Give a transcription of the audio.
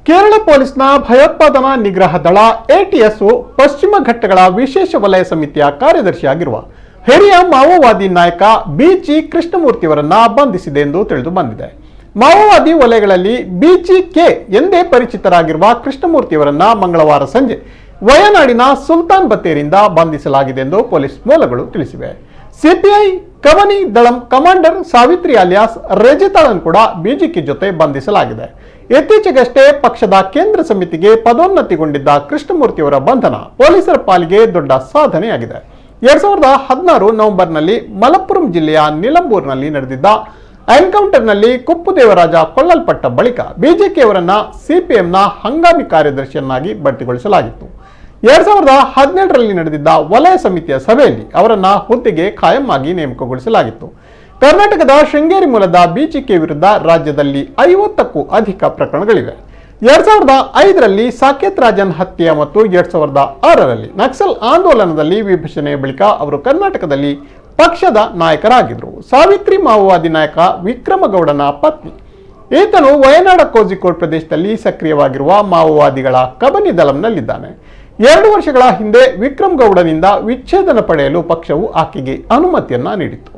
ಕೇರಳ ಪೊಲೀಸ್ನ ಭಯೋತ್ಪಾದನಾ ನಿಗ್ರಹ ದಳ ATS ಪಶ್ಚಿಮ ಘಟ್ಟಗಳ ವಿಶೇಷ ವಲಯ ಸಮಿತಿಯ ಕಾರ್ಯದರ್ಶಿಯಾಗಿರುವ ಹಿರಿಯ ಮಾವೋವಾದಿ ನಾಯಕ BG ಕೃಷ್ಣಮೂರ್ತಿಯವರನ್ನ ಬಂಧಿಸಿದೆ ಎಂದು ತಿಳಿದು ಬಂದಿದೆ. ಮಾವೋವಾದಿ ವಲಯಗಳಲ್ಲಿ BGK ಎಂದೇ ಪರಿಚಿತರಾಗಿರುವ ಕೃಷ್ಣಮೂರ್ತಿಯವರನ್ನ ಮಂಗಳವಾರ ಸಂಜೆ ವಯನಾಡಿನ ಸುಲ್ತಾನ್ ಬತ್ತೇರಿಂದ ಬಂಧಿಸಲಾಗಿದೆ ಎಂದು ಪೊಲೀಸ್ ಮೂಲಗಳು ತಿಳಿಸಿವೆ. ಸಿಪಿಐ ಕವನಿ ದಳಂ ಕಮಾಂಡರ್ ಸಾವಿತ್ರಿ ಅಲಿಯಾಸ್ ರೆಜಿತಾಳನ್ ಕೂಡ BGK ಜೊತೆ ಬಂಧಿಸಲಾಗಿದೆ. ಇತ್ತೀಚೆಗಷ್ಟೇ ಪಕ್ಷದ ಕೇಂದ್ರ ಸಮಿತಿಗೆ ಪದೋನ್ನತಿಗೊಂಡಿದ್ದ ಕೃಷ್ಣಮೂರ್ತಿಯವರ ಬಂಧನ ಪೊಲೀಸರ ಪಾಲಿಗೆ ದೊಡ್ಡ ಸಾಧನೆಯಾಗಿದೆ. 2016 ನವೆಂಬರ್ನಲ್ಲಿ ಮಲಪ್ಪುರಂ ಜಿಲ್ಲೆಯ ನಿಲಂಬೂರಿನಲ್ಲಿ ನಡೆದಿದ್ದ ಎನ್ಕೌಂಟರ್ನಲ್ಲಿ ಕುಪ್ಪು ದೇವರಾಜ ಕೊಲ್ಲಲ್ಪಟ್ಟ ಬಳಿಕ BGK ಅವರನ್ನ CPMನ ಹಂಗಾಮಿ ಕಾರ್ಯದರ್ಶಿಯನ್ನಾಗಿ ಬಡ್ತಿಗೊಳಿಸಲಾಗಿತ್ತು. 2017ರಲ್ಲಿ ನಡೆದಿದ್ದ ವಲಯ ಸಮಿತಿಯ ಸಭೆಯಲ್ಲಿ ಅವರನ್ನ ಹುದ್ದೆಗೆ ಖಾಯಂ ಆಗಿ ನೇಮಕಗೊಳಿಸಲಾಗಿತ್ತು. ಕರ್ನಾಟಕದ ಶೃಂಗೇರಿ ಮೂಲದ BGK ವಿರುದ್ಧ ರಾಜ್ಯದಲ್ಲಿ 50ಕ್ಕೂ ಅಧಿಕ ಪ್ರಕರಣಗಳಿವೆ. 2005ರಲ್ಲಿ ಸಾಕೇತ್ ರಾಜನ್ ಹತ್ಯೆ ಮತ್ತು 2006ರಲ್ಲಿ ನಕ್ಸಲ್ ಆಂದೋಲನದಲ್ಲಿ ವಿಭಜನೆಯ ಬಳಿಕ ಅವರು ಕರ್ನಾಟಕದಲ್ಲಿ ಪಕ್ಷದ ನಾಯಕರಾಗಿದ್ದರು. ಸಾವಿತ್ರಿ ಮಾವೋವಾದಿ ನಾಯಕ ವಿಕ್ರಮಗೌಡನ ಪತ್ನಿ. ಈತನು ವಯನಾಡ ಕೋಜಿಕೋಡ್ ಪ್ರದೇಶದಲ್ಲಿ ಸಕ್ರಿಯವಾಗಿರುವ ಮಾವೋವಾದಿಗಳ ಕಬನಿ ದಳಂನಲ್ಲಿದ್ದಾನೆ. 2 ವರ್ಷಗಳ ಹಿಂದೆ ವಿಕ್ರಮ್ ಗೌಡನಿಂದ ವಿಚ್ಛೇದನ ಪಡೆಯಲು ಪಕ್ಷವು ಆಕೆಗೆ ಅನುಮತಿಯನ್ನ ನೀಡಿತ್ತು.